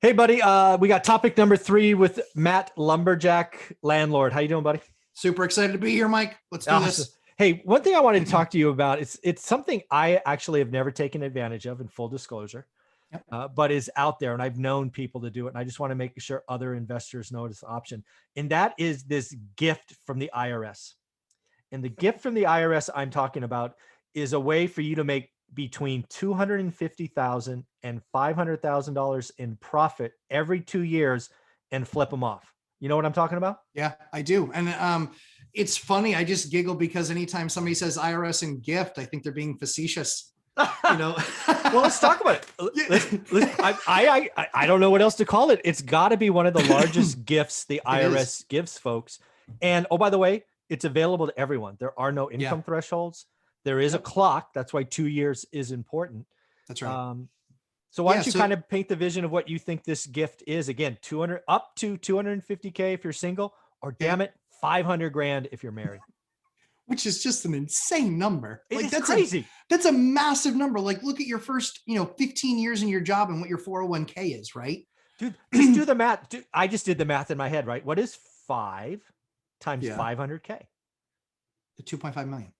Hey, buddy. We got topic number 3 with Matt, lumberjack landlord. How you doing, buddy? Super excited to be here, Mike. Let's do Awesome. this. Hey, one thing I wanted to talk to you about, it's something I actually have never taken advantage of, in full disclosure, Yep. but is out there, and I've known people to do it, and I just want to make sure other investors know this option. And that is this gift from the IRS. And the gift from the IRS I'm talking about is a way for you to make between $250,000 and $500,000 in profit every 2 years and flip them off. You know what I'm talking about? Yeah, I do. And it's funny. I just giggle because anytime somebody says IRS and gift, I think they're being facetious. Well, let's talk about it. I don't know what else to call it. It's got to be one of the largest gifts the IRS gives folks. And oh, by the way, it's available to everyone. There are no income thresholds. There is a clock. That's why 2 years is important. That's right. So why don't you kind of paint the vision of what you think this gift is? Again, 200 up to 250K if you're single, or damn it, 500 grand if you're married. Which is just an insane number. That's crazy. That's a massive number. Like, look at your first, 15 years in your job and what your 401k is, right? Dude, just do the math. Dude, I just did the math in my head, right? What is 5 times 500K? The 2.5 million.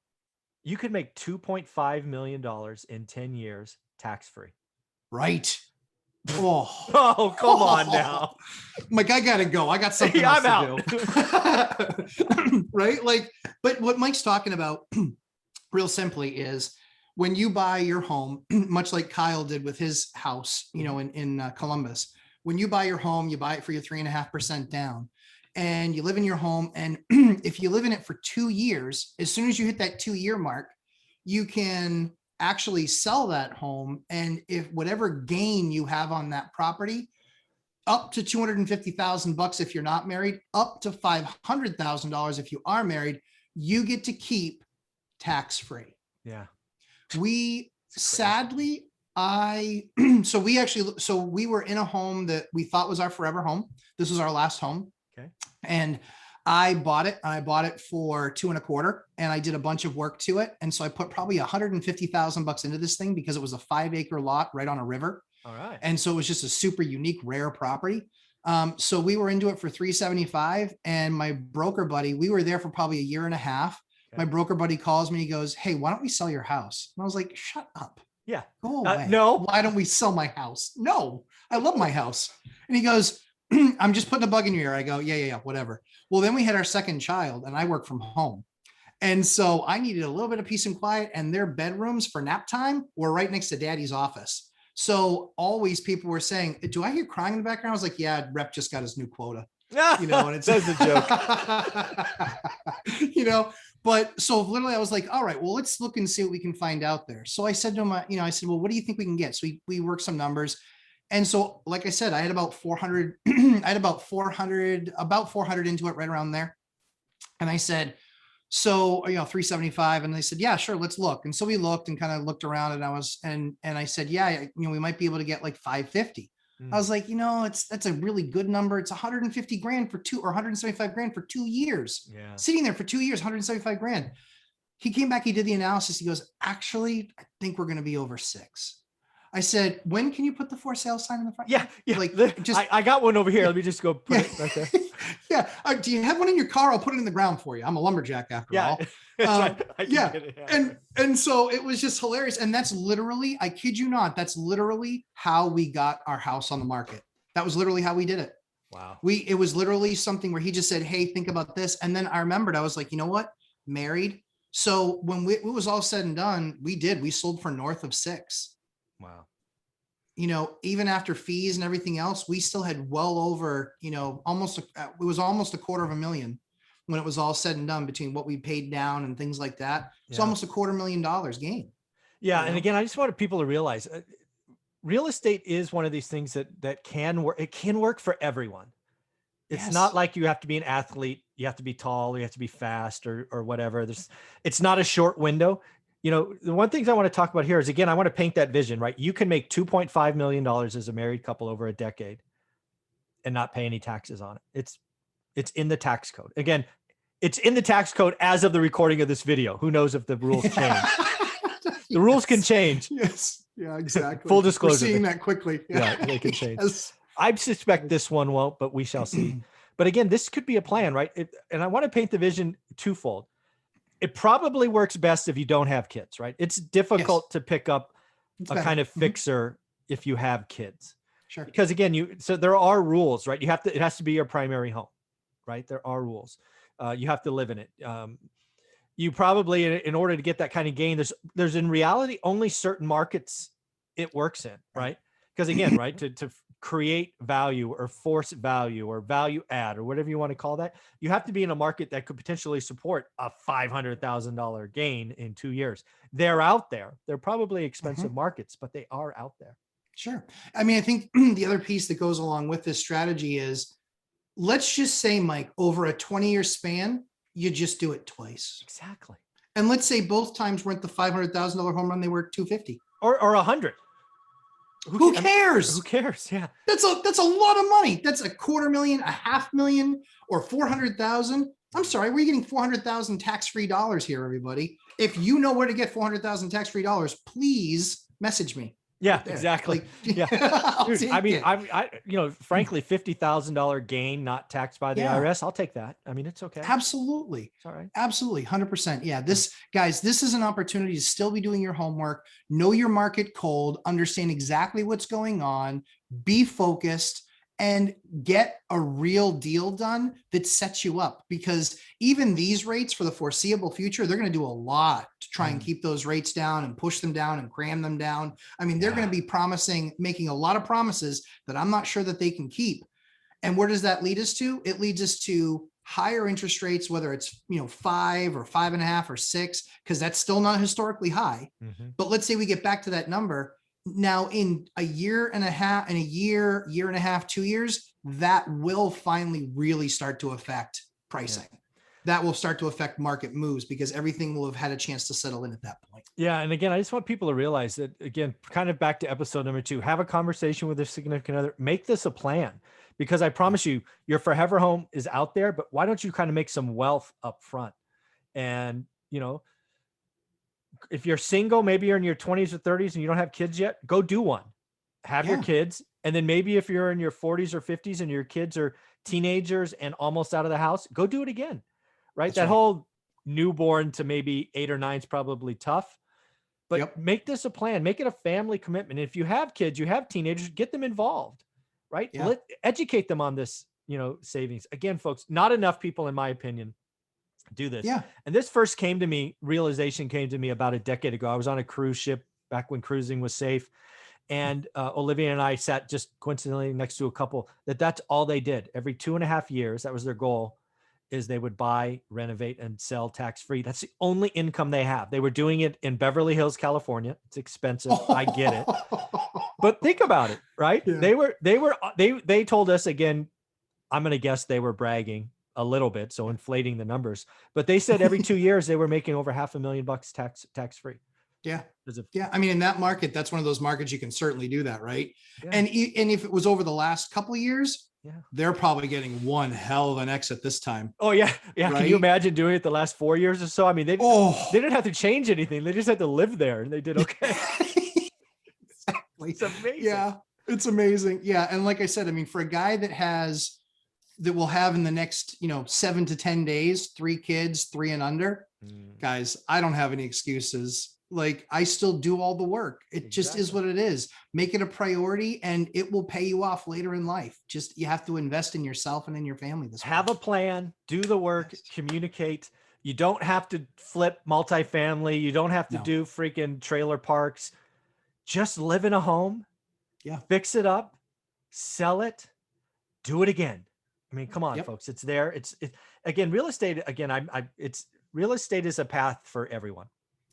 You could make $2.5 million in 10 years tax-free. Right. Oh, come on now. Mike, I gotta go. I got something else to do. Right? But what Mike's talking about real simply is when you buy your home, much like Kyle did with his house, in Columbus, when you buy your home, you buy it for your 3.5% down. And you live in your home. And if you live in it for 2 years, as soon as you hit that 2-year mark, you can actually sell that home. And if whatever gain you have on that property, up to $250,000 if you're not married, up to $500,000 if you are married, you get to keep tax-free. Yeah. We sadly, so we were in a home that we thought was our forever home. This was our last home. Okay. And I bought it. I bought it for $2.25, and I did a bunch of work to it. And so I put probably $150,000 into this thing because it was a 5-acre lot right on a river. All right. And so it was just a super unique, rare property. So we were into it for $375, and my broker buddy, we were there for probably a year and a half. Okay. My broker buddy calls me. He goes, "Hey, why don't we sell your house?" And I was like, "Shut up. Yeah. Go away. No. Why don't we sell my house?" "No, I love my house." And he goes, "I'm just putting a bug in your ear." I go, yeah, whatever. Well, then we had our second child, and I work from home. And so I needed a little bit of peace and quiet, and their bedrooms for nap time were right next to Daddy's office. So always people were saying, "Do I hear crying in the background?" I was like, "Yeah, Rep just got his new quota." And it's that's a joke. But so literally I was like, all right, well, let's look and see what we can find out there. So I said to him, I said, "Well, what do you think we can get?" So we worked some numbers. And so, like I said, I had about 400, about 400 into it, right around there. And I said, so, 375. And they said, "Yeah, sure. Let's look." And so we looked and kind of looked around, and I said, "Yeah, we might be able to get like 550. I was like, that's a really good number. It's 150 grand for 2, or 175 grand for 2 years. Yeah. Sitting there for 2 years, 175 grand. He came back, he did the analysis. He goes, "Actually, I think we're going to be over 6. I said, "When can you put the for sale sign in the front?" Yeah. I got one over here. Let me just go put it right there. Yeah. Do you have one in your car? I'll put it in the ground for you. I'm a lumberjack after all. And so it was just hilarious. And that's literally, I kid you not, that's literally how we got our house on the market. That was literally how we did it. Wow. It was literally something where he just said, "Hey, think about this." And then I remembered, I was like, you know what? Married. So when it was all said and done, we sold for north of 6. Wow. Even after fees and everything else, we still had well over, it was almost $250,000 when it was all said and done, between what we paid down and things like that. It's almost $250,000 gain. Yeah. And again, I just wanted people to realize real estate is one of these things that can work. It can work for everyone. It's not like you have to be an athlete. You have to be tall, you have to be fast or whatever. It's not a short window. The one things I want to talk about here is, again, I want to paint that vision, right? You can make $2.5 million as a married couple over a decade and not pay any taxes on it. It's in the tax code. Again, it's in the tax code as of the recording of this video. Who knows if the rules change? The rules can change. Yes. Yeah, exactly. Full disclosure. We're seeing that quickly. Yeah, they can change. I suspect this one won't, but we shall see. But again, this could be a plan, right? And I want to paint the vision twofold. It probably works best if you don't have kids, right? It's difficult to pick up a kind of fixer if you have kids. Sure. Because again, so there are rules, right? It has to be your primary home, right? There are rules. You have to live in it. You probably, in order to get that kind of gain, there's in reality only certain markets it works in, right? Because again, right, to create value or force value or value add or whatever you want to call that, you have to be in a market that could potentially support a $500,000 gain in 2 years. They're out there. They're probably expensive markets, but they are out there. Sure. I mean, I think the other piece that goes along with this strategy is, let's just say, Mike, over a 20-year span, you just do it twice. Exactly. And let's say both times weren't the $500,000 home run, they were 250 or 100. Who cares? Who cares? Yeah. That's a lot of money. That's $250,000, $500,000, or 400,000. I'm sorry, we're getting 400,000 tax-free dollars here, everybody. If you know where to get 400,000 tax-free dollars, please message me. Yeah, exactly. Like, yeah. Dude, I mean, I frankly, $50,000 gain not taxed by the IRS. I'll take that. I mean, it's okay. Absolutely. It's all right. Absolutely. 100%. Yeah. This is an opportunity to still be doing your homework, know your market cold, understand exactly what's going on, be focused, and get a real deal done that sets you up, because even these rates for the foreseeable future, they're going to do a lot to try and keep those rates down and push them down and cram them down. I mean, they're going to be making a lot of promises that I'm not sure that they can keep. And where does that lead us to? It leads us to higher interest rates, whether it's 5 or 5.5 or 6, because that's still not historically high. But let's say we get back to that number. Now, in a year and a half, 2 years, that will finally really start to affect pricing. Yeah. That will start to affect market moves, because everything will have had a chance to settle in at that point. Yeah. And again, I just want people to realize that, again, kind of back to episode number 2, have a conversation with their significant other, make this a plan, because I promise you, your forever home is out there, but why don't you kind of make some wealth up front? And, if you're single, maybe you're in your 20s or 30s and you don't have kids yet, go do one. Have your kids. And then maybe if you're in your 40s or 50s and your kids are teenagers and almost out of the house, go do it again. Right? That whole newborn to maybe 8 or 9 is probably tough, but make this a plan. Make it a family commitment. And if you have kids, you have teenagers, get them involved, right? Educate them on this, savings. Again, folks, not enough people, in my opinion, do this. Yeah. And this first realization came to me about a decade ago. I was on a cruise ship back when cruising was safe. And Olivia and I sat just coincidentally next to a couple that's all they did. Every 2.5 years, that was their goal, is they would buy, renovate, and sell tax-free. That's the only income they have. They were doing it in Beverly Hills, California. It's expensive. I get it. But think about it, right? Yeah. They told us, again, I'm going to guess they were bragging a little bit, so inflating the numbers, but they said every 2 years they were making over $500,000 tax-free. Yeah. I mean, in that market, that's one of those markets you can certainly do that, right? Yeah. And if it was over the last couple of years, they're probably getting one hell of an exit this time. Oh yeah. Yeah. Right? Can you imagine doing it the last 4 years or so? I mean, they didn't have to change anything. They just had to live there and they did okay. Exactly. It's amazing. Yeah. It's amazing. Yeah. And like I said, I mean, for a guy that will have in the next, 7 to 10 days, 3 kids, 3 and under, guys, I don't have any excuses. Like, I still do all the work. It just is what it is. Make it a priority and it will pay you off later in life. Just, you have to invest in yourself and in your family. Have a plan, do the work, communicate. You don't have to flip multifamily. You don't have to do freaking trailer parks. Just live in a home. Yeah. Fix it up, sell it, do it again. I mean, come on, folks, it's there. Again, real estate, real estate is a path for everyone.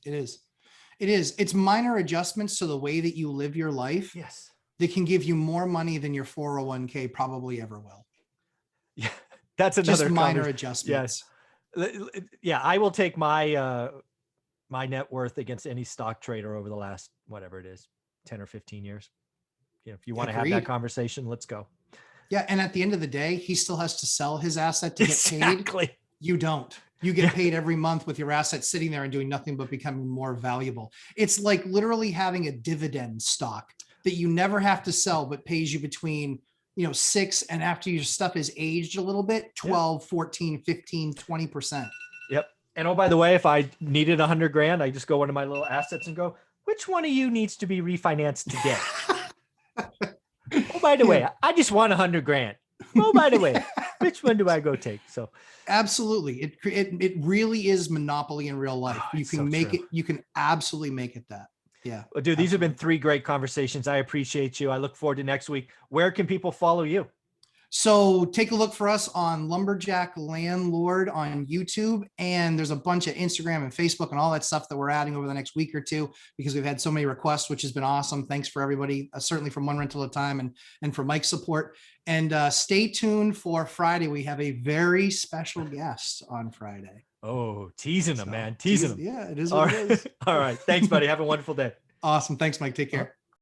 It is. It's minor adjustments to the way that you live your life. Yes. That can give you more money than your 401k probably ever will. Yeah. That's another just minor adjustments. Yes. Yeah. I will take my, my net worth against any stock trader over the last, whatever it is, 10 or 15 years. If you want to have that conversation, let's go. Yeah. And at the end of the day, he still has to sell his asset to get paid. You don't. You get paid every month with your asset sitting there and doing nothing but becoming more valuable. It's like literally having a dividend stock that you never have to sell, but pays you between 6, and after your stuff is aged a little bit, 12, 14, 15, 20%. Yep. And oh, by the way, if I needed 100 grand, I just go into my little assets and go, which one of you needs to be refinanced today? Oh, by the way, I just want 100 grand. Oh, by the way, which one do I go take? So absolutely. It really is monopoly in real life. You can make it. You can absolutely make it that. Yeah. Well, dude, these have been 3 great conversations. I appreciate you. I look forward to next week. Where can people follow you? So take a look for us on Lumberjack Landlord on YouTube. And there's a bunch of Instagram and Facebook and all that stuff that we're adding over the next week or two, because we've had so many requests, which has been awesome. Thanks for everybody, certainly from One Rental at a Time and for Mike's support. And stay tuned for Friday. We have a very special guest on Friday. Oh, teasing them, man. Teasing them. Yeah, it is what it is. All right. Thanks, buddy. Have a wonderful day. Awesome. Thanks, Mike. Take care.